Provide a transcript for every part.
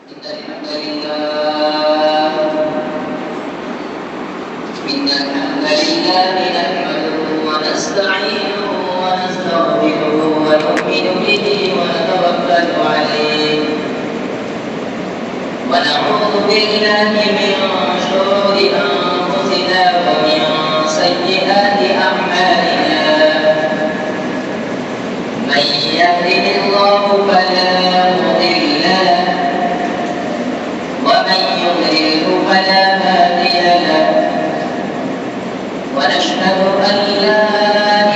الحمد لله نحمده ونستعينه ونستغفره ونؤمن به ونتوكل عليه ونعوذ بالله من شرور أنفسنا ومن سيئات أعمالنا من يهده الله فلا مضل له ومن يضلل فلا هادي له ونشهد أن لا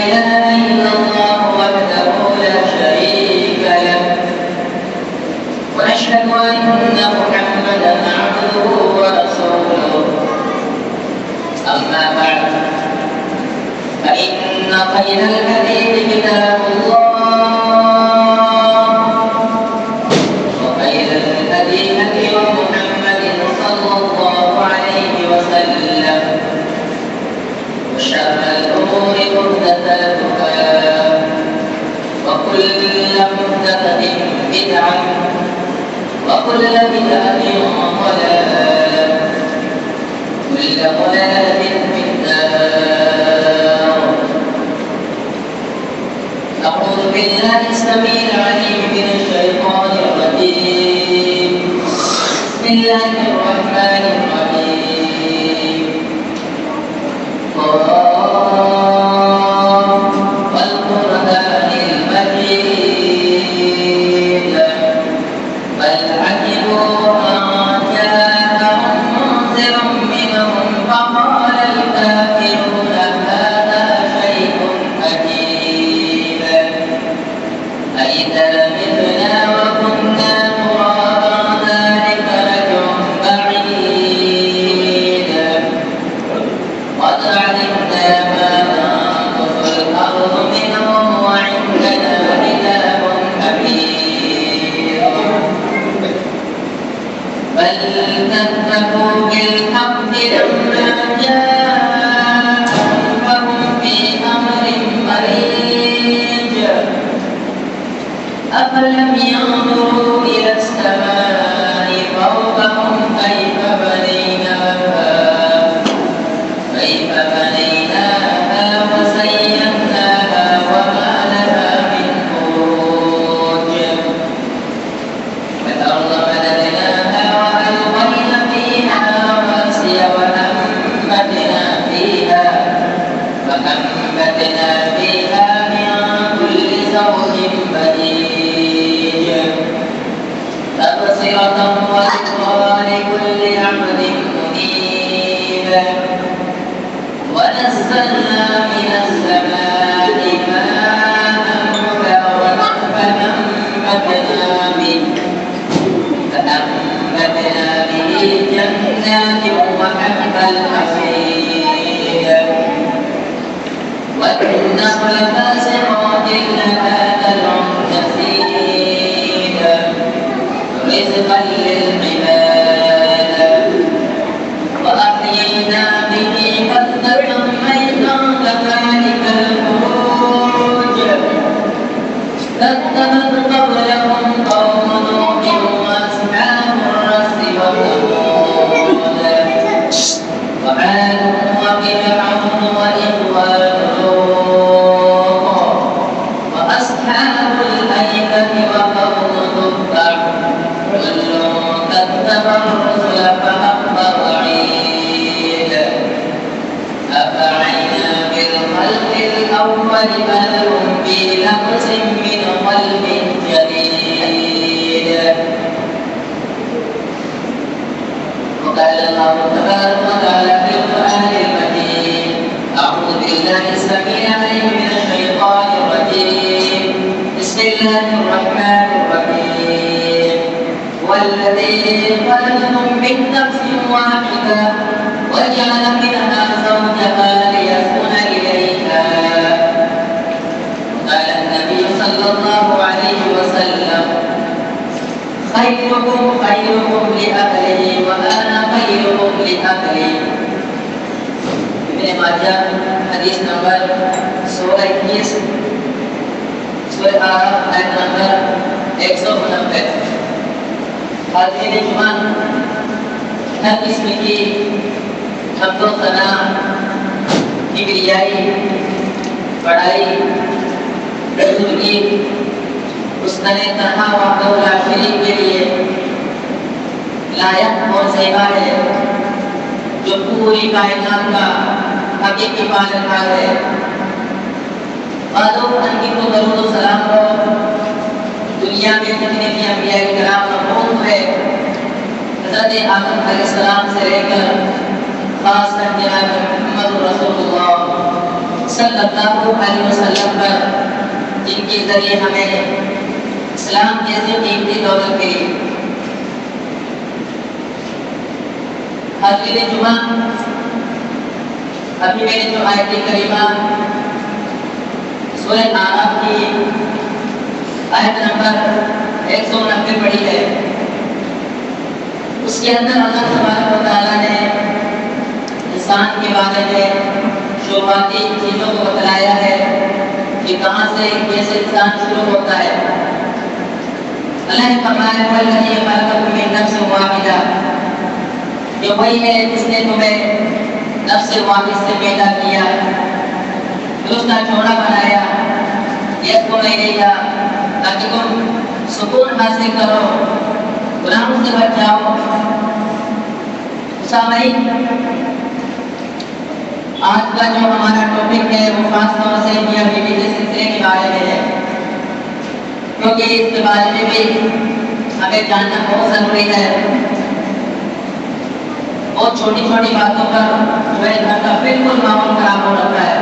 إله إلا الله وحده لا شريك له ونشهد أن محمدا عبده ورسوله أما بعد فإن خير الحديث كتاب الله وخير الهدي هدي محمد صلى الله عليه وسلم وشر الأمور محدثاتها وكل محدثة بدعة وكل بدعة ضلالة كل ضلالة في النار. أعوذ بالله السميع العليم من الشيطان الرجيم. بسم الله الرحمن الرحيم. والقرآن المجيد بل عجبوا أن جاءهم منذر منهم فقال الكافرون هذا شيء عجيب أإذا متنا وكنا ترابا ذلك رجع بعيد قد علمنا ما تنقص الأرض منهم وعندنا كتاب حفيظ بل كذبوا بالحق لما جاءهم فهم في أمر مريج أفلم ينظروا إلى السماء فوقهم كيف بنيناها وزيناها وما لها من فروج والأرض مددناها وألقينا فيها رواسي وأنبتنا فيها من كل زوج بديج تبصرة وذكرى لكل عبد منيب ونزلنا من السماء ماء مباركا فأنبتنا به جنات وحب الحصيد والنخل باسقات لها طلع نضيد رزقا للعباد وأحيينا به بلدة ميتا كذلك الخروج كذبت قبلهم قوم نوح وأصحاب الرس وثمود وعاد وفرعون وإخوان لوط وأصحاب الأيكة وقوم تبع كل كذب الرسل فحق وعيد أفعينا بالخلق الأول بل هم في لبس من خلق جديد. وقال الله تبارك وتعالى في القرآن المجيد أعوذ بالله السميع العليم من الشيطان الرجيم. بسم الله الرحمن الرحيم. والذي خلقكم من نفس واحدة وجعل منها زوجها ليسكن إليها. قال النبي صلى الله عليه وسلم خيركم لأهله وأنا خيركم لأهلي. ابن ماجہ حدیث نمبر 1621 سورہ آراف آیت نمبر 199. حاضرین جمعہ، ہر قسم کی حمد و ثنا، کبریائی، بڑائی، بزرگی اس تنہا وحدہ لا شریک کے لیے لائق اور زیبا ہے، جو پوری کائنات کا حقیقی پالنہار ہے۔ بعد ان کی تو درود و سلام ہو دنیا میں جتنے بھی انبیاء کرام مقبول ہوئے، حضرت آدم علیہ السلام سے لے کر خاص کر جناب محمد رسول اللہ صلی اللہ علیہ وسلم پر، جن کے ذریعے ہمیں اسلام جیسی قیمتی دولت ملی۔ حاضرین جمعہ، ابھی میں نے جو آیت کریمہ سورہ اعراف کی آیت نمبر 190 پڑھی ہے، اس کے اندر اللہ تبارک و تعالیٰ نے انسان کے بارے میں شروعاتی چیزوں کو بتلایا ہے کہ کہاں سے کیسے انسان شروع ہوتا ہے۔ اللہ نے فرمایا وَالَّذِي خَلَقَكُم مِّن نَّفْسٍ وَاحِدَةٍ، کہ وہی ہے جس نے تمہیں نفس واحد سے پیدا کیا، پھر اس کا جوڑا بنایا، یسکن الیہا، تاکہ تم سکون حاصل کرو، گناہوں سے بچ جاؤ۔ سامعین، آج کا جو ہمارا ٹاپک ہے وہ خاص طور سے میاں بیوی کے سلسلے کے بارے میں ہے، کیونکہ اس کے بارے میں بھی ہمیں جاننا بہت ضروری ہے۔ بہت چھوٹی چھوٹی باتوں پر جو ہے گھر کا بالکل ماحول خراب ہو رکھا ہے،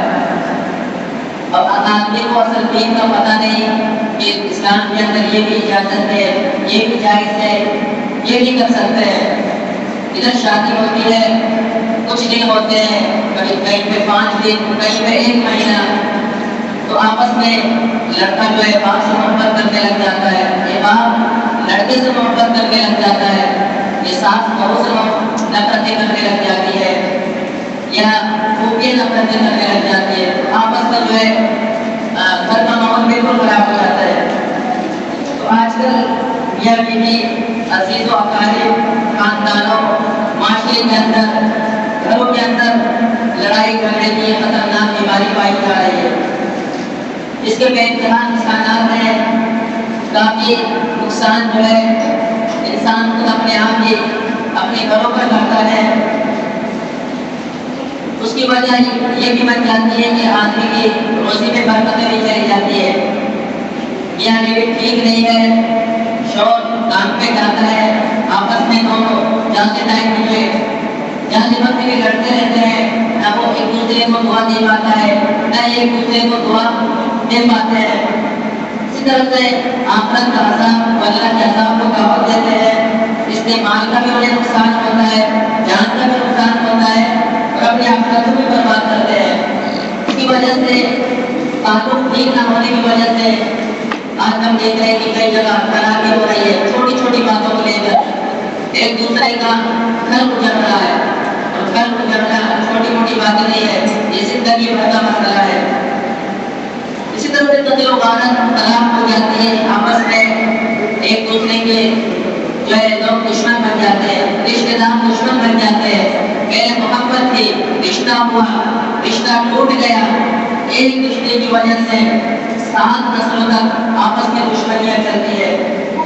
اور آدمی کو اصل دین کا پتہ نہیں کہ اسلام کے اندر یہ بھی اجازت ہے، یہ بھی جائز ہے، یہ بھی کر سکتے ہیں۔ ادھر شادی ہوتی ہے، کچھ دن ہوتے ہیں، کہیں پہ 5 دن، کہیں پہ 1 مہینہ، تو آپس میں لڑکا جو ہے باپ سے محبت کرنے لگ جاتا ہے، یہ باپ لڑکے سے محبت کرنے لگ جاتا ہے، یہ ساس بہو سے نفرتیں کرنے لگ جاتی ہے، یا پھوپھیاں نفرتیں کرنے لگ جاتی ہے، آپس میں جو ہے گھر کا ماحول بالکل خراب ہو جاتا ہے۔ تو آج کل میاں بیوی، عزیز و اقارب، خاندانوں، معاشرے کے اندر، گھروں کے اندر لڑائی کرنے کی خطرناک بیماری پائی جا رہی ہے۔ اس کے بے انتہا نقصانات ہیں، کافی نقصان جو ہے انسان خود اپنے آپ ہی اپنے گھروں پر کرتا ہے۔ اس کی وجہ یہ بھی بن جاتی ہے کہ آدمی کی روزی میں برکتیں بھی چلی جاتی ہے۔ میاں بیوی ٹھیک نہیں ہے، شوہر کام پہ جاتا ہے، آپس میں دونوں جاتے ٹائم مجھے جاتے وقت بھی لڑتے رہتے ہیں، نہ وہ ایک دوسرے کو دعا دے پاتا ہے، نہ ایک دوسرے کو دعا دے پاتے ہیں۔ اسی طرح سے آخرت کا عذاب، اللہ کے عذاب کو دعوت دیتے ہیں، اس سے مال کا بھی انہیں نقصان ہوتا ہے، جان کا بھی نقصان ہوتا ہے، اور اپنی آخرت کو بھی برباد کرتے ہیں۔ اس کی وجہ سے تعلق ٹھیک نہ ہونے کی وجہ سے آج ہم دیکھ رہے ہیں کہ کئی جگہ خرابی ہو رہی ہے، چھوٹی چھوٹی باتوں کو لے کر ایک دوسرے کا گھر اجڑ رہا ہے، اور گھر اجڑنا چھوٹی موٹی باتیں نہیں ہے، یہ زندگی بھر کا مسئلہ ہے۔ اسی طرح سے قتل و غارت، طلاق ہو جاتی ہے، آپس میں ایک دوسرے کے جو ہے لوگ دشمن بن جاتے ہیں، رشتے دار دشمن بن جاتے ہیں۔ پہلے محبت تھی، رشتہ ہوا، رشتہ ٹوٹ گیا، ایک رشتے کی وجہ سے 7 نسلوں تک آپس میں دشمنیاں چلتی ہے،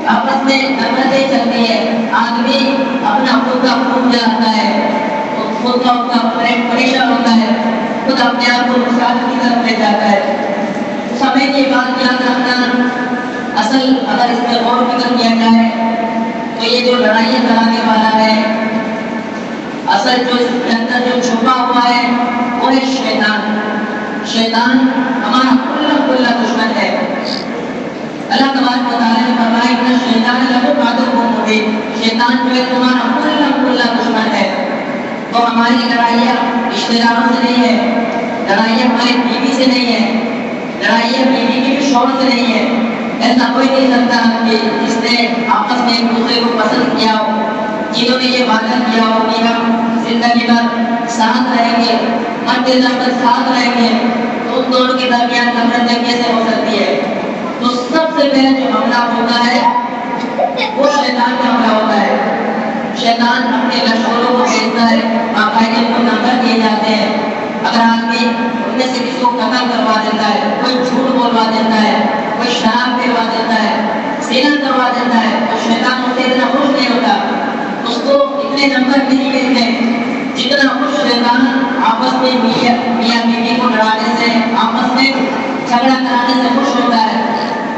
آپس میں نفرتیں چلتی ہے، آدمی اپنا خود کا خون جلاتا ہے، خود کا پریشان ہوتا ہے، خود اپنے آپ کو نقصان کی طرف لے جاتا ہے۔ ہمیں یہ بات یاد رکھنا، اصل اگر اس پر غور فکر کیا جائے تو یہ جو لڑائیاں کرانے والا ہے، اصل جو اس کے اندر جو چھپا ہوا ہے وہ ہے شیطان۔ شیطان ہمارا کل دشمن ہے۔ اللہ تبارک و تعالیٰ نے فرمایا کہ شیطان لکم عدو مبین، شیطان جو ہے تمہارا کل دشمن ہے۔ تو ہماری لڑائیاں رشتے داروں سے نہیں ہے، لڑائیاں ہماری بیوی سے نہیں ہے، لڑائیاں بیوی کی بھی شوہر سے نہیں ہے۔ ایسا کوئی نہیں سکتا کہ جس نے آپس میں ایک دوسرے کو پسند کیا ہو، جنہوں نے یہ وعدہ کیا ہو کہ ہم زندگی بھر ساتھ رہیں گے، مرتے دم تک ساتھ رہیں گے، تو ان دونوں کے درمیان نفرتیں کیسے ہو سکتی ہے؟ تو سب سے پہلے جو حملہ ہوتا ہے وہ شیطان کا حملہ ہوتا ہے۔ اگر آدمی ان میں سے کسی کو قتل کروا دیتا ہے، کوئی جھوٹ بولوا دیتا ہے، کوئی شراب پلوا دیتا ہے، زنا کروا دیتا ہے، تو شیطان اس سے اتنا خوش نہیں ہوتا، اس کو اتنے نمبر نہیں ملتے جتنا خوش شیطان آپس میں میاں بیوی کو لڑانے سے، آپس میں جھگڑا کرانے سے خوش ہوتا ہے۔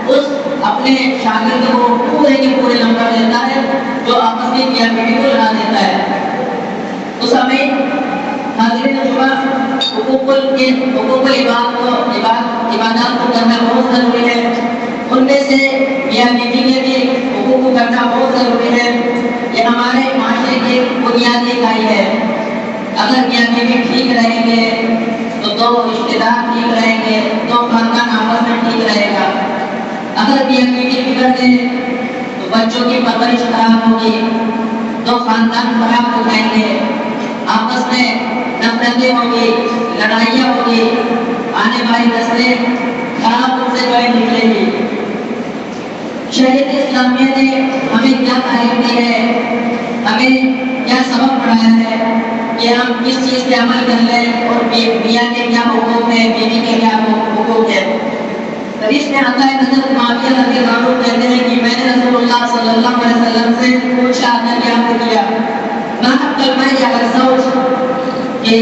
اس اپنے شاگرد کو پورے کے پورے نمبر دیتا ہے جو آپس میں میاں بیوی کو لڑا دیتا ہے۔ اس ہمیں حاضرین جمعہ حقوق عبادات کو کرنا بہت ضروری ہے۔ ان میں سے میاں بیوی کے بھی حقوق کو کرنا بہت ضروری ہے۔ یہ ہمارے معاشرے کی بنیادی اکائی ہے۔ اگر میاں بیوی ٹھیک رہیں گے تو دو رشتے دار ٹھیک رہیں گے، دو خاندان آپس میں ٹھیک رہے گا۔ اگر میاں بیوی بگڑ گئے تو بچوں کی پرورش خراب ہوگی، دو خاندان خراب ہو جائیں گے، آپس میں نفرتیں ہوگی، لڑائیاں ہوگی، آنے والی نسلیں خراب ان سے نکلے گی۔ شریعت اسلامیہ نے ہمیں کیا تعلیم دی ہے، ہمیں کیا سبق پڑھایا ہے کہ ہم کس چیز پہ عمل کر لیں اور میاں کے کیا حقوق ہیں، بیوی کے کیا حقوق ہیں۔ حدیث میں آتا ہے حضرت معاویہ رضی اللہ عنہ کہتے ہیں کہ میں نے رسول اللہ صلی اللہ علیہ وسلم سے پوچھا، کیا کلمہ یا سوچ کہ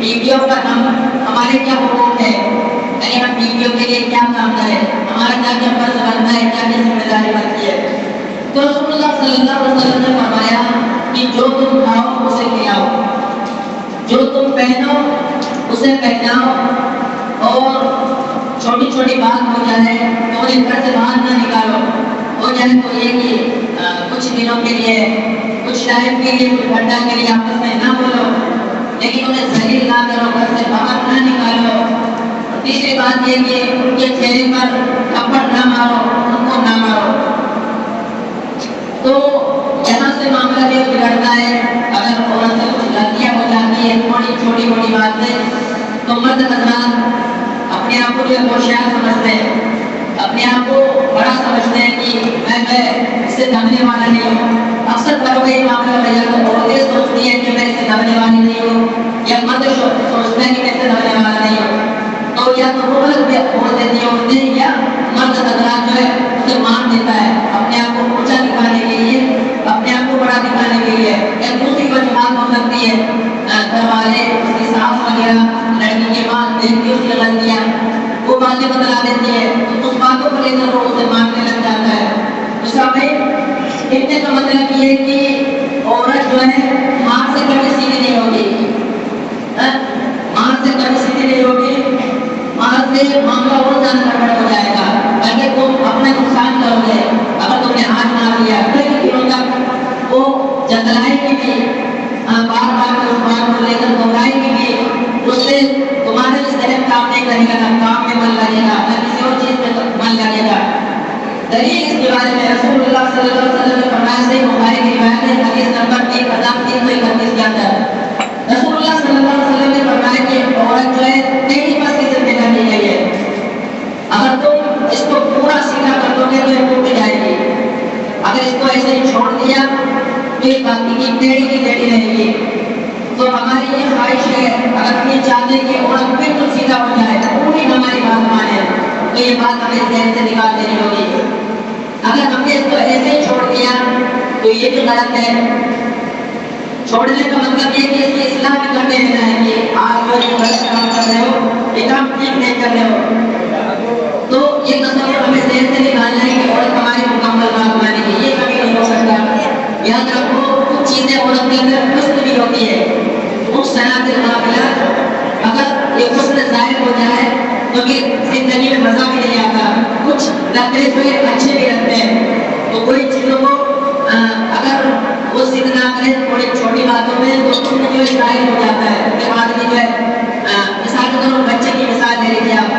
بیویوں پر ہمارے کیا حقوق ہے، یعنی ہم بیویوں کے لیے کیا کام کریں، ہمارا کیا کیا فرض بنتا ہے، کیا کیا ذمہ داری بنتی ہے۔ تو رسول اللہ صلی اللہ علیہ وسلم نے فرمایا کہ جو تم کھاؤ اسے کھلاؤ، جو تم پہنو اسے پہناؤ، اور چھوٹی چھوٹی بات ہو جائے تو انہیں گھر سے باہر نہ نکالو، ہو جائے تو یہ کہ کچھ دنوں کے لیے، کچھ ٹائم کے لیے، کچھ گھنٹہ کے لیے آپس میں نہ بولو، لیکن انہیں ذلیل نہ کرو، گھر سے باہر نہ نکالو۔ تیسری بات یہ کہ ان کے چہرے پر تھپڑ نہ مارو، ان کو نہ مارو۔ تو یہاں سے معاملہ یہ بگڑتا ہے، اگر عورت سے کچھ غلطیاں ہو جاتی ہے تھوڑی چھوٹی موٹی باتیں، تو مرد حضرات اپنے آپ کو جو ہوشیار سمجھتے ہیں، اپنے آپ کو بڑا سمجھتے ہیں کہ میں اس سے دمنے والا نہیں ہوں۔ اکثر کرو گے یہ معاملہ میں جاتا ہے، عورتیں سوچتی ہیں کہ میں اس سے دمنے والی نہیں ہوں، یا مرد سوچتا ہے کہ میں اس سے دمنے والا نہیں ہوں، تو یا تو وہ غلط بول دیتی ہے عورتیں، یا مرد حضرات جو ہے اسے مان دیتا ہے اپنے آپ کو اونچا دکھانے کے لیے، اپنے آپ کو بڑا دکھانے کے لیے۔ یا دوسری وجوہات ہو سکتی ہے، گھر والے، اس کی ساس وغیرہ، لڑکی کے ماں دیکھتی اس کی غلطیاں، وہ باتیں بتلا دیتی ہے، تو اس باتوں کو لے کر وہ اسے ماننے لگ جاتا ہے۔ اس کا کہنے کا مطلب یہ ہے کہ عورت جو ہے ماں سے کبھی سیدھی نہیں ہوگی، ماں سے کبھی سیدھی نہیں ہوگی، ماں سے معاملہ اور زیادہ گڑبڑ ہو جائے گا، بلکہ تم اپنا نقصان کرو گے اگر تم نے ہاتھ نہ دیا۔ کئی دنوں تک وہ جتلائے گی بھی، بار بار اس بات کو لے کر دہرائے گی بھی، اس سے تمہارے ذہن کام نہیں کرے گا، نہ کام میں من لگے گا، نہ کسی اور چیز میں من لگے گا۔ دلیل اس کے بارے میں رسول اللہ صلی اللہ علیہ وسلم نے فرمایا، صحیح بخاری کی روایت ہے، حدیث نمبر 3331 کے اندر رسول اللہ صلی اللہ علیہ وسلم نے فرمایا کہ عورت جو ہے تیری بس کی ذمہ داری گئی ہے، اگر تم اس کو پورا سیدھا کر دو گے تو یہ ٹوٹ جائے گی، اگر اس کو ایسے ہی چھوڑ دیا تو یہ باقی کی ٹیڑھی کی ٹیڑھی رہے گی۔ تو ہماری یہ خواہش ہے، اگر ہم یہ چاہتے ہیں کہ عورت بالکل سیدھا ہو جائے، پوری ہماری بات مانے، تو یہ بات ہمیں ذہن سے نکال دینی ہوگی۔ اگر ہم نے اس کو ایسے ہی چھوڑ دیا تو یہ بھی غلط ہے۔ چھوڑنے کا مطلب یہ کہ اس کی اصلاح بھی کرتے رہنا ہے کہ آج جو غلط کام کر رہے ہو، یہ کام ٹھیک نہیں کر رہے ہو، تو یہ تصور ہمیں ذہن سے نکالنا ہے کہ عورت ہماری مکمل بات مانے گی، یہ کبھی نہیں ہو سکتا۔ یاد رکھو کچھ چیزیں عورت کے اندر حسن بھی ہوتی ہے، مختلف معاملات، اگر یہ حسن ظاہر ہو جائے تو پھر زندگی میں مزہ بھی نہیں آتا۔ کچھ لگتے جو اچھے بھی لگتے ہیں، تو کوئی چیزوں کو اگر وہ ضد نہ کرے تھوڑی چھوٹی باتوں میں تو تم جو ظاہر ہو جاتا ہے کہ آدمی جو ہے، مثال کے طور پر بچے کی مثال لے لیجیے آپ،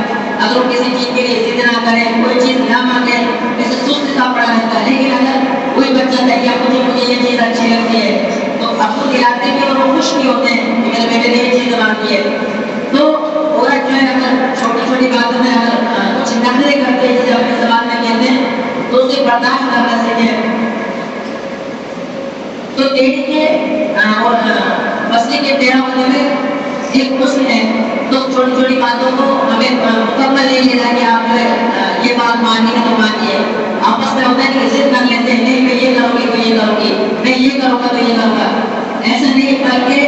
اگر وہ کسی چیز کے لیے ضد نہ کرے، کوئی چیز نہ مانگے، ایسے سست سا پڑا رہتا ہے، لیکن اگر کوئی بچہ کہے کہ مجھے یہ چیز اچھی لگتی ہے تو آپ کو دلاتے ہیں اور وہ خوش بھی ہوتے ہیں کہ میرے بیٹے نے یہ چیز مانگی ہے۔ تو عورت جو ہے اگر چھوٹی چھوٹی باتوں میں اگر کچھ نخرے کرتے ہیں، جسے اپنی زبان میں کہتے ہیں، تو اسے برداشت کرنا سیکھیں۔ تو ٹیڑھی کے اور مسئلے کے ٹیڑھا ہونے میں ایک حسن ہے، چھوٹی چھوٹی باتوں کو ہمیں مکمل نہیں لینا کہ آپ جو ہے یہ بات مانی ہے تو مانیے. آپس میں ہوتا ہے کہ ضد کر لیتے ہیں, نہیں میں یہ کروں گی تو یہ کروں گی, میں یہ کروں گا تو یہ کروں گا. ایسا نہیں, بلکہ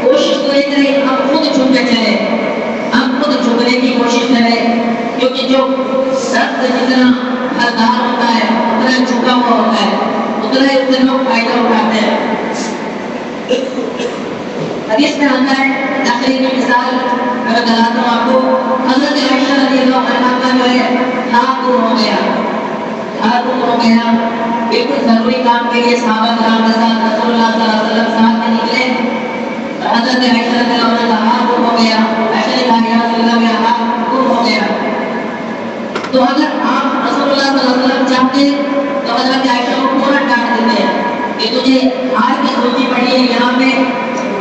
کوشش تو یہ کریں ہم خود جھک کے چلے, ہم خود جھکنے کی کوشش کریں, کیونکہ جو درد جتنا ہردار ہوتا ہے اتنا جھکا ہوا ہوتا ہے, اتنا اس سے لوگ فائدہ اٹھاتے ہیں. حدیث میں آتا ہے تقریر کی مثال میں بتاتا ہوں آپ کو. حضرت عائشہ رضی اللہ عنہا کا جو ہے ہاتھ گم ہو گیا, ہاتھ گم ہو گیا. بالکل ضروری کام کے لیے صحابہ کرام کے ساتھ رسول اللہ صلی اللہ علیہ وسلم ساتھ میں نکلے. حضرت عائشہ رضی اللہ عنہا کا ہاتھ گم ہو گیا. عائشہ نے کہا یا رسول اللہ میرا ہاتھ گم ہو گیا. تو اگر آپ رسول اللہ صلی اللہ علیہ وسلم چاہتے تو حضرت عائشہ کو فوراً ڈانٹ دیتے کہ تجھے آج کی سوچی پڑی ہے, یہاں پہ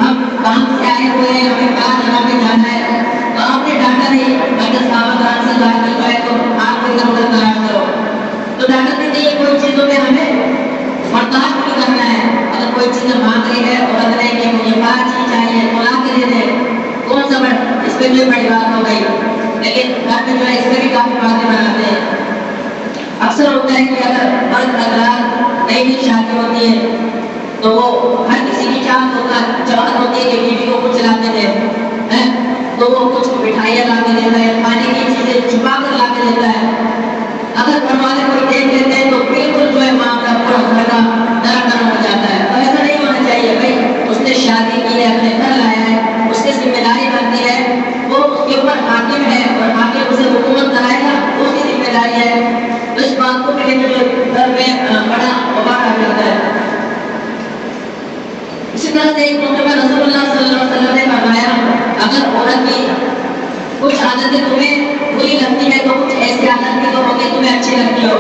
ہم کام سے آئے ہوئے ہیں, ہمیں کہاں جگہ پہ جانا ہے. تو آپ نے ڈانٹا نہیں, اگر صحابہ کرام سے ظاہر نہیں ہوئے تو آپ کو ادھر ادھر تلاش کرو. تو ڈانٹا نہیں ہے, کوئی چیزوں میں ہمیں برداشت نہیں کرنا ہے. اگر کوئی چیز مانگ رہی ہے اور اگر ہے کہ مجھے بات چیز چاہیے تو لا کے دے دے, کون سا بڑھ اس پہ کوئی بڑی بات ہو گئی. لیکن گھر میں جو ہے اس میں بھی کافی باتیں بناتے ہیں. اکثر ہوتا ہے کہ اگر مرد حضرات نئی نئی شادی ہوتی ہے تو وہ ہر کسی کی چاہت ہوتی ہے کہ بیوی کو کچھ لا کے دے, تو وہ کچھ مٹھائیاں لا کے دیتا ہے, کھانے کی چیزیں چھپا کر لا کے دیتا ہے. اگر گھر والے کوئی دیکھ لیتے ہیں تو بالکل جو ہے معاملہ پورا گھر کا نرم ہو جاتا ہے. تو ایسا نہیں ہونا چاہیے بھائی, اس نے شادی کی ہے, اپنے گھر لایا ہے, اس کی ذمہ داری بنتی ہے, وہ اس کے اوپر حاکم ہے اور حاکم اسے حکومت کرائے گا, اس کی ذمہ داری ہے. تو اس بات کو میرے گھر میں بڑا وبار آ جاتا ہے. اسی طرح سے ایک موقع میں رسول اللہ صلی اللہ علیہ وسلم نے فرمایا اگر عورت کی کچھ عادتیں تمہیں بری لگتی ہے تو کچھ ایسی عادت بھی تو ہوگی تمہیں اچھی لگتی ہو,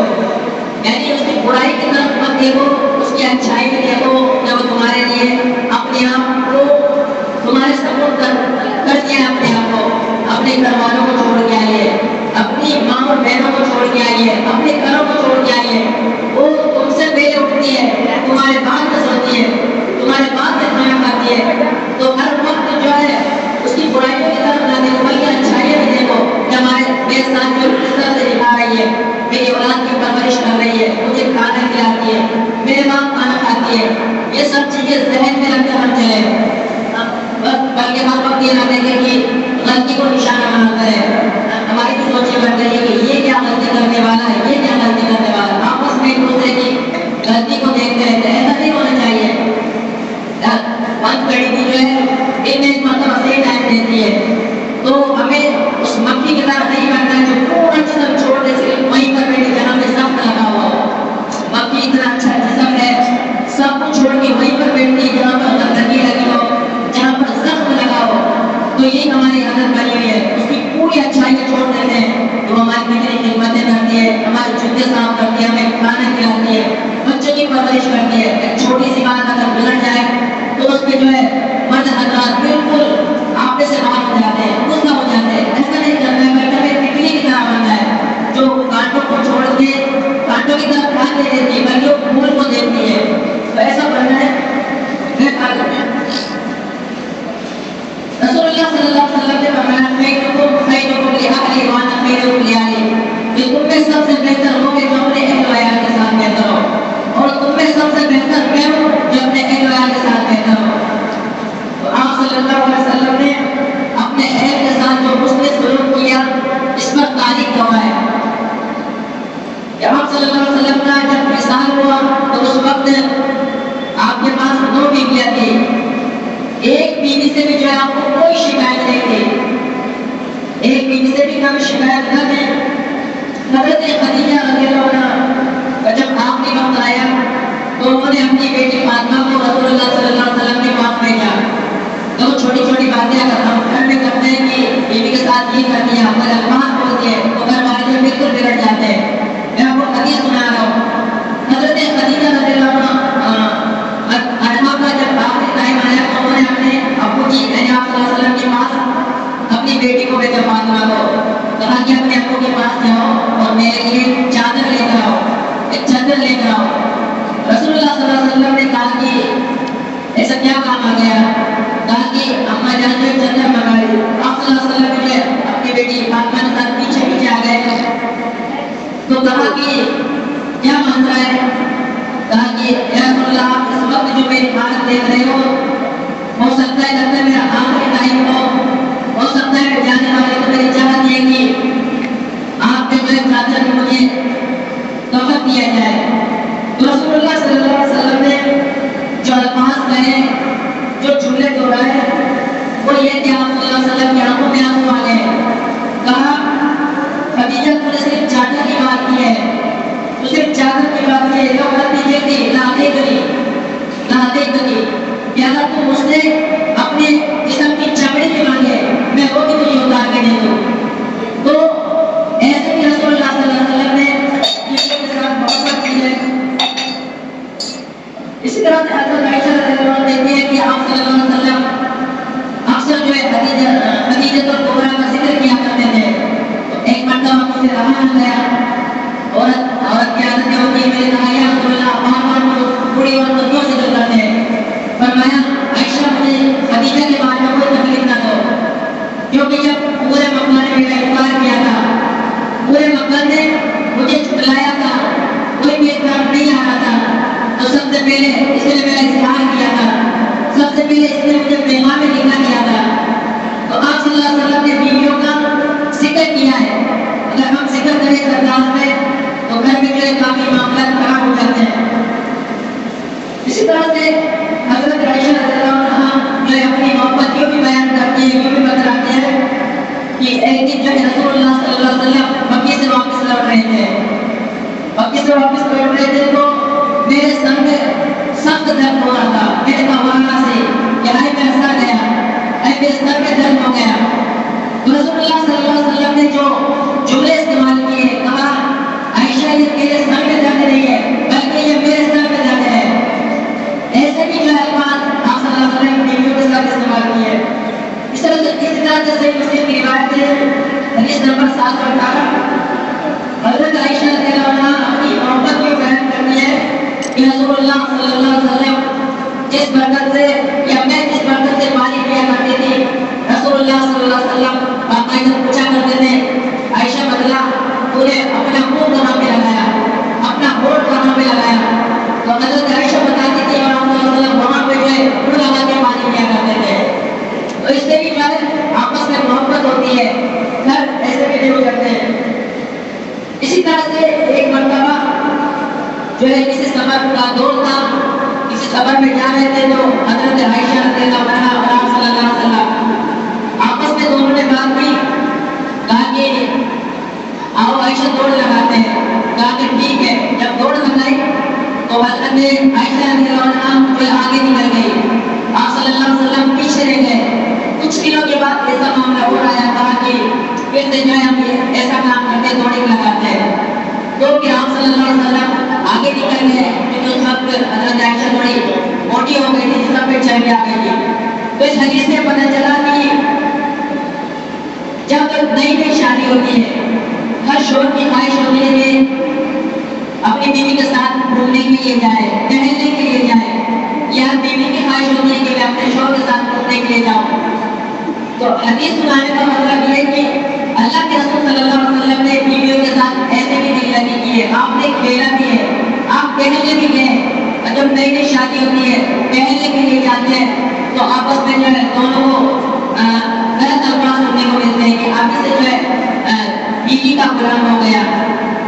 یعنی اس کی برائی کی طرف مت دیکھو, اس کی اچھائی بھی دیکھو. جب تمہارے لیے اپنے آپ کو تمہارے سپورٹ کر دیا, اپنے آپ کو اپنے گھر والوں کو چھوڑ کے آئیے, اپنی ماں اور بہنوں کو چھوڑ کے آئیے, اپنے گھروں کو چھوڑ کے آئیے. وہ تم سے پہلے اٹھتی ہے, تمہارے بات میں سنتی ہے, تمہارے بات میں کھانا کھاتی ہے. تو ہر وقت جو ہے اس کی برائیوں کی طرف نہ دیکھو بلکہ اچھائیاں بھی دیکھو کہ ہمارے میرے ساتھ جو کس طرح سے نبھا رہی ہے, میری اولاد کی پرورش کر رہی ہے, مجھے کھانا کھلاتی ہے, میرے ماں کھانا کھاتی ہے. یہ سب چیزیں ذہن میں رکھ کر ہم چلے, بلکہ ہر وقت یہ نہ دیکھیں کہ غلطی کو نشانہ بناتا ہے. ہماری بھی سوچ یہ بن رہی ہے کہ یہ کیا غلطی کرنے والا ہے, یہ کیا غلطی کرنے والا ہے. آپس میں ایک دوسرے کی غلطی کو دیکھتے رہتے ہیں, ایسا نہیں ہونا چاہیے. بند گھڑی کی جو ہے دن میں ایک مرتبہ صحیح ٹائم دیتی ہے, تو ہمیں اس مکھی کی طرح نہیں بننا ہے جو پورا جسم چھوڑ دے صرف وہیں پر بیٹھے جہاں پہ سخت لگا ہوا ہو. مکھی اتنا اچھا جسم ہے, سب کچھ چھوڑ کے وہیں پر بیٹھتی ہے جہاں پر گندگی لگی ہو, جہاں پر سخت لگا ہو. تو یہی ہماری عادت بنی ہوئی ہے, اس کی پوری اچھائی کو چھوڑ دیتے ہیں. تو ہماری کتنی خدمتیں کرتی ہے, ہمارے جوتے صاف کرتی ہے, ہمیں کھانا کھلاتی ہے, بچوں کی پرورش کرتی ہے. ایک چھوٹی سی بات اگر بگڑ جائے تو اس پہ جو ہے مرد حضرات بالکل آپے سے باہر ہو جاتے ہیں, غصہ ہو جاتے ہیں. ایسا نہیں کرنا ہے, بلکہ ہمیں تکلی کی طرح بننا ہے جو کانٹوں کو چھوڑ کے کانٹوں کی طرف دھیان نہیں دیتی ہے بلکہ وہ پھول کو دیکھتی ہے. تو ایسا بننا ہے. رسول اللہ صلی اللہ علیہ وسلم نے فرمایا خیرکم لأہلہ وانا خیرکم لأہلی, کہ تم میں سب سے بہتر وہ ہے جو اپنے اہل و عیال کے ساتھ بہتر ہو, اور تم میں سب سے بہتر میں ہوں جو اپنے اہل و عیال کے ساتھ بہتر ہو. تو آپ صلی اللہ علیہ وسلم نے اپنے اہل کے ساتھ جو حسن سلوک کیا اس پر تاریخ گواہ ہے. کہ آپ صلی اللہ علیہ وسلم کا جب وصال ہوا تو اس وقت آپ کے پاس 2 بیویاں تھی. ایک بیوی سے بھی جو ہے آپ کو کوئی شکایت نہیں تھی, ایک بیوی سے بھی کبھی شکایت نہ تھی. حضرت خدیجہ رضی اللہ عنہا جب آخری وقت آیا تو انہوں نے اپنی بیٹی فاطمہ کو رسول اللہ صلی اللہ علیہ وسلم کے پاس بھیجا. تو چھوٹی چھوٹی باتیں اگر ہم گھر میں کرتے ہیں کہ بیوی کے ساتھ یہ کر دیا, اگر الفاظ بولتے ہیں تو گھر والے جو بالکل بگڑ جاتے ہیں. میں آپ کو حدیث سنا رہا ہوں. حضرت خدیجہ رضی اللہ عنہا کا جب آخری ٹائم آیا تو انہوں نے اپنے ابو جی یعنی آپ صلی اللہ علیہ وسلم کے پاس اپنی بیٹی کو بھیجا فاطمہ کو, کہا کہ اپنے ابو کے پاس جاؤ اور میرے لیے چادر لے کر آؤ, ایک چادر لے کر آؤ. رسول اللہ صلی اللہ علیہ وسلم نے کہا کہ ایسا کیا کام آ گیا, کہا کہ اما جان جو چادر منگا آپ صلی اللہ علیہ وسلم جو ہے اپنی بیٹی فاطمہ کے ساتھ پیچھے پیچھے آ گئے تو کہا کہ کیا منظر ہے؟ کہا کہ یا رسول اللہ آپ اس وقت جو میری حالت دیکھ رہے ہو سکتا ہے لگتا ہے میرا آخری ٹائم ہو سکتا ہے جانے والے کو میری چاہت یہ کہ آپ کے جو ہے چاچا کی مجھے دفن کیا جائے. تو رسول اللہ صلی اللہ علیہ وسلم نے جو الفاظ کہے جو جملے دہرائے وہ یہ کہ آپ صلی اللہ علیہ وسلم کی آنکھوں میں آنسو آ گئے. کہا خدیجہ تو نے صرف چادر کی بات کی ہے, تو صرف چادر کی بات کی ہے, یہ عورت دیجیے کہ لاتے کری کہ اگر تم مجھ سے اپنے جسم کی چمڑی کی مانگے میں وہ بھی تجھے اتار کے دے دوں. تو ایسے بھی رسول اللہ صلی اللہ علیہ وسلم نے بیویوں کے ساتھ محبت کی ہے. اسی طرح سے حضرت عائشہ رضی اللہ عنہا کہتی ہے کہ آپ صلی اللہ علیہ وسلم اکثر جو ہے خدیجہ الکبریٰ کا ذکر کیا کرتے تھے. ایک مرتبہ مجھ سے رہا نہ گیا, عورت کی عادت یہ ہوتی ہے, میں نے کہا یا رسول اللہ بار بوڑھی عورت کیوں ذکر کرتے ہیں؟ فرمایا عائشہ مجھے خدیجہ کے بارے میں کوئی تکلیف نہ دو, کیونکہ جب پورے مکہ نے میرا انکار کیا تھا, پورے مکہ نے مجھے جھٹلایا تھا, کوئی میری طرف نہیں آ رہا تھا, تو سب سے پہلے اس نے میرا اظہار کیا تھا, سب سے پہلے اس نے مجھے پیغام میں نکاح کیا تھا. تو آپ صلی اللہ علیہ وسلم نے بیویوں کا ذکر کیا ہے. اگر ہم ذکر کریں اس انداز میں تو گھر میں جو ہے کافی معاملات خراب ہو جاتے ہیں. اسی طرح سے حضرت عائشہ رضی اللہ عنہا جو ہے اپنی محبت کیوں بھی بیان کرتی ہے, کیوں بھی بتلاتے ہیں کہ ایک دن جو ہے رسول اللہ صلی اللہ علیہ وسلم مکے سے واپس لوٹ رہے تھے. مکے سے واپس لوٹ رہے تھے تو میرے سر میں سخت درد ہو رہا تھا. میں نے کہا وہاں سے کہ میں پھنسا گیا, میرے سر میں درد ہو گیا. تو رسول اللہ صلی اللہ علیہ وسلم نے جو جملے استعمال کیے, کہا عائشہ یہ تیرے سر میں درد نہیں ہے بلکہ یہ میرے سر میں درد ہے. ایسے بھی جو الفاظ آپ صلی اللہ علیہ وسلم کی بیویوں کے ساتھ استعمال کیے. اس طرح سے کسی طرح سے صحیح مسلم کی روایت ہے حدیث نمبر 718, حضرت عائشہ رضی اللہ عنہا اپنی محبت کو بیان کرتی ہے کہ رسول اللہ صلی اللہ علیہ وسلم جس برکت سے یا میں جس برکت سے پانی پیا کرتی تھی, رسول اللہ صلی اللہ علیہ وسلم باقاعدہ پوچھا کرتے تھے عائشہ بدلا تو نے اپنا منہ کہاں پہ لگایا, اپنا ہونٹ کہاں پہ لگایا؟ تو حضرت عائشہ بتاتی تھی اور آپ صلی اللہ علیہ وسلم وہاں پہ جو ہے منہ لگا کے پانی پیا کرتے تھے. تو اس سے بھی جو ہے آپس میں محبت ہوتی ہے, گھر ایسے بھی نہیں کرتے ہیں. اسی طرح سے ایک مرتبہ جو ہے کسی سفر کا دور تھا, کسی سفر میں جا رہے تھے تو حضرت عائشہ رضی اللہ عنہا اور آپ صلی اللہ علیہ وسلم آپس میں دونوں نے بات کی, کہا کہ آؤ عائشہ دوڑ لگاتے ہیں. کہا کہ ٹھیک ہے. جب دوڑ لگائی تو حضرت عائشہ رضی اللہ عنہا جو آگے نکل گئی, آپ صلی اللہ علیہ وسلم پیچھے رہ گئے. کچھ دنوں کے بعد ایسا معاملہ ہو رہا ہے, کہا کہ پھر سے جو ہے ہم ایسا کام کرتے دوڑے لگاتے ہیں. تو پھر آپ صلی اللہ علیہ وسلم آگے نکل گئے کیونکہ اس وقت حضرت عائشہ تھوڑی موٹی ہو گئی تھی, سب پہ چربی آ گئی تھی. تو اس حدیث سے پتہ چلا کہ جب نئی نئی شادی ہوتی ہے, ہر شوہر کی خواہش ہوتی ہے کہ اپنی بیوی کے ساتھ گھومنے کے لیے جائے, ٹہلنے کے لیے جائے, یا بیوی کی خواہش ہوتی ہے کہ میں اپنے شوہر کے ساتھ گھومنے کے لیے جاؤں. تو حدیث سنانے کا مطلب یہ ہے کہ اللہ کے رسول صلی اللہ علیہ وسلم نے بیویوں کے ساتھ ایسے بھی دل لگی کی ہے, آپ نے کھیلا بھی ہے, آپ ٹہلنے بھی گئے. اور جب نئی نئی شادی ہوتی ہے ٹہلنے کے لیے جاتے ہیں تو آپس میں جو ہے دونوں کو غلط الفاظ سننے کو ملتے ہیں کہ آپ سے جو ہے بیوی کا غلام ہو گیا,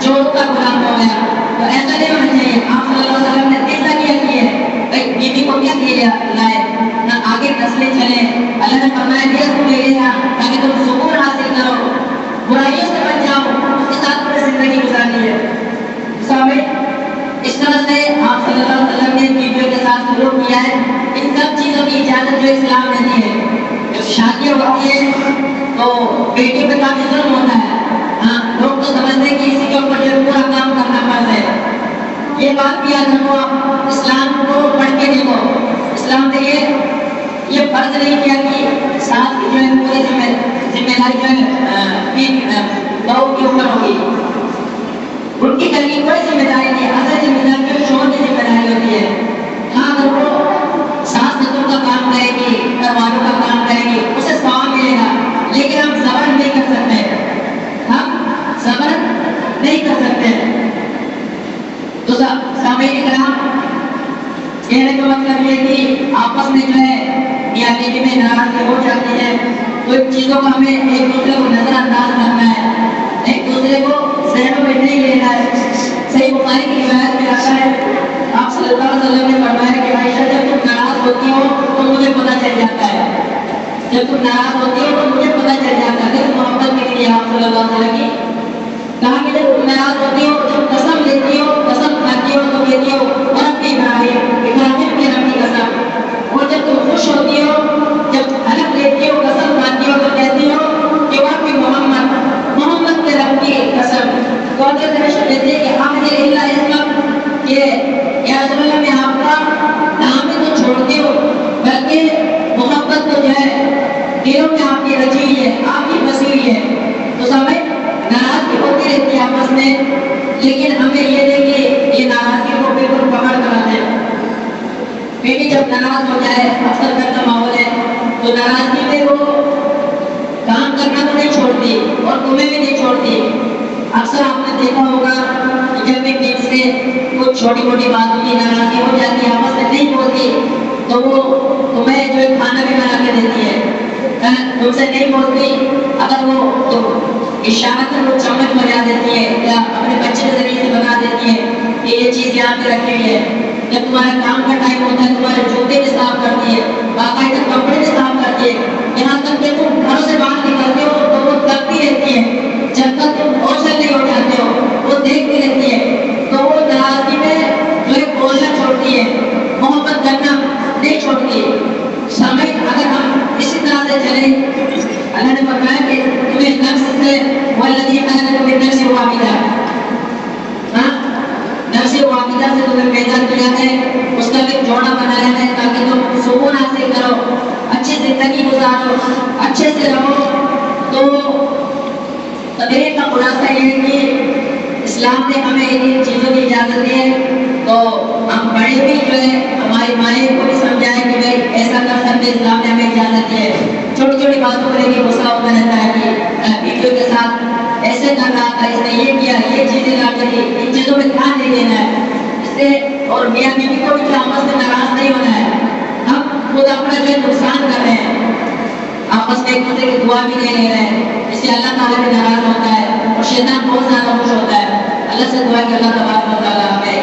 جوڑ کا غلام ہو گیا. تو ایسا نہیں ہونا چاہیے. آپ صلی اللہ علیہ وسلم نے ایسا کیا کہ ہے بیوی کو کیا دیا لائے, نہ آگے نسلیں چلیں. اللہ نے فرمایا دیا تم لے لینا تاکہ تم سکون حاصل کرو, برائیوں سے بچ جاؤ, اس کے ساتھ پورے زندگی گزارنی ہے. اس طرح سے آپ صلی اللہ علیہ وسلم نے بیویوں کے ساتھ سلوک کیا ہے. ان سب چیزوں کی اجازت جو اسلام نے دی ہے. جب شادیاں ہوتی ہیں تو بیٹی پہ کافی ظلم ہوتا ہے. ہاں, لوگ تو سمجھتے ہیں کہ اسی کے اوپر جو پورا کام کرنا فرض ہے. یہ بات بھی یاد رکھو, اسلام کو پڑھ کے دیکھو. اسلام نے یہ فرض نہیں کیا کہ ساتھ کی جو ہے پوری ذمہ داری جو ہے بہو کے اوپر ہوگی. ان کی گھر کی کوئی ذمہ داری نہیں, اصل ذمہ داری جو شوہر کی ذمہ داری ہوتی ہے. ہاں, اگر وہ ساس سسر کا کام کرے گی, گھر والوں کا کام کرے گی, اسے ثواب ملے گا. نہیں کر سکتے. تو سامعین کرام، کہنے کا مطلب یہ کہ آپس میں جو ہے میاں بیوی میں ناراضگی ہو جاتی ہے تو ان چیزوں کو ہمیں ایک دوسرے کو نظر انداز کرنا ہے، ایک دوسرے کو ذہنوں میں نہیں لینا ہے. صحیح بخاری کی روایت میں آتا ہے آپ صلی اللہ علیہ وسلم نے فرمایا کہ عائشہ جب تم ناراض ہوتی ہو تو مجھے پتہ چل جاتا ہے، جب تم ناراض ہوتی ہو تو مجھے پتہ چل جاتا ہے. محبت کے لیے آپ صلی اللہ علیہ وسلم کی کہا کہ جب تم ناراض ہوتی ہو، جب قسم لیتی ہو، قسم کھاتی ہو تو کہتی ہو رب ابراہیم کے رب کی قسم، اور جب تم خوش ہوتی ہو، جب حلف لیتی ہو، قسم کھاتی ہو تو کہتی ہو کہ رب محمد کے رب کی قسم. تو حضرت عائشہ کہتی ہے کہ آپ نے اللہ اس وقت کہ یا رسول اللہ میں آپ کا نام ہی تو چھوڑتی ہو بلکہ محبت تو جو ہے دلوں میں آپ کی رچی ہوئی ہے، آپ کی بسی ہوئی ہے. تو سمجھ ناراضگی ہوتی رہتی ہے آپس میں، لیکن ہمیں یہ دیکھیے یہ ناراضگی کو بالکل پکڑ کر آتے ہیں. بیٹی جب ناراض ہو جائے، اکثر گھر کا ماحول ہے تو ناراضگی میں وہ کام کرنا تو نہیں چھوڑتی اور تمہیں بھی نہیں چھوڑتی. اکثر آپ نے دیکھا ہوگا کہ جب ایک دن سے کچھ چھوٹی موٹی باتوں کی ناراضگی ہو جاتی ہے، آپس میں نہیں بولتی تو وہ تمہیں جو ہے کھانا بھی بنا کے دیتی ہے، تم سے نہیں بولتی. اگر وہ اشارہ کر وہ چمچ بنا دیتی ہے یا اپنے بچے کے ذریعے سے بنا دیتی ہے کہ یہ چیز یہاں پہ رکھی ہوئی ہے. جب تمہارا کام کا ٹائم ہوتا ہے تمہارے جوتے بھی صاف کرتی ہے، باقاعدہ کپڑے بھی صاف کرتی ہے، یہاں تک کہ تم گھروں سے باہر نکلتے ہو تو وہ تکتی رہتی ہے جب تک تم اوسر نہیں ہو جاتے ہو، وہ دیکھتی رہتی ہے. تو وہ ناراضگی میں جو ہے بولنا چھوڑتی ہے، محبت کرنا نہیں چھوڑتی. سامعین اگر ہم اسی طرح سے چلیں، اللہ نے فرمایا کہ تمہیں نفس سے والذی خلقکم من نفس واحدہ، نفس واحدہ سے تمہیں پیدا کیا ہے، اس کا ایک جوڑا بنایا ہے تاکہ تم سکون حاصل کرو، اچھی زندگی گزارو، اچھے سے رہو. تو تقریر کا خلاصہ یہ ہے کہ اسلام نے ہمیں ان چیزوں کی اجازت دی ہے تو ہم بڑے بھی جو ہے ہماری مائیں کو بھی سمجھائیں کہ بھائی ایسا کر سکتے، اسلام نے ہمیں اجازت دی ہے. چھوٹی چھوٹی باتوں کو لے کے غصہ ہوتا رہتا ہے کہ بیویوں کے ساتھ ایسے کر رہا تھا، اس نے یہ کیا، یہ چیزیں لا کے دی، ان چیزوں میں دھیان نہیں دینا ہے. اس سے اور میاں بیوی کو بھی آپس میں ناراض نہیں ہونا ہے. ہم خود اپنا جو ہے نقصان کر رہے ہیں، آپس میں ایک دوسرے کی دعا بھی نہیں لے رہے ہیں، اس سے اللہ تعالیٰ بھی ناراض ہوتا ہے اور شیطان بہت زیادہ خوش ہوتا ہے. اللہ سے دعا کہ اللہ تبارک و تعالیٰ ہمیں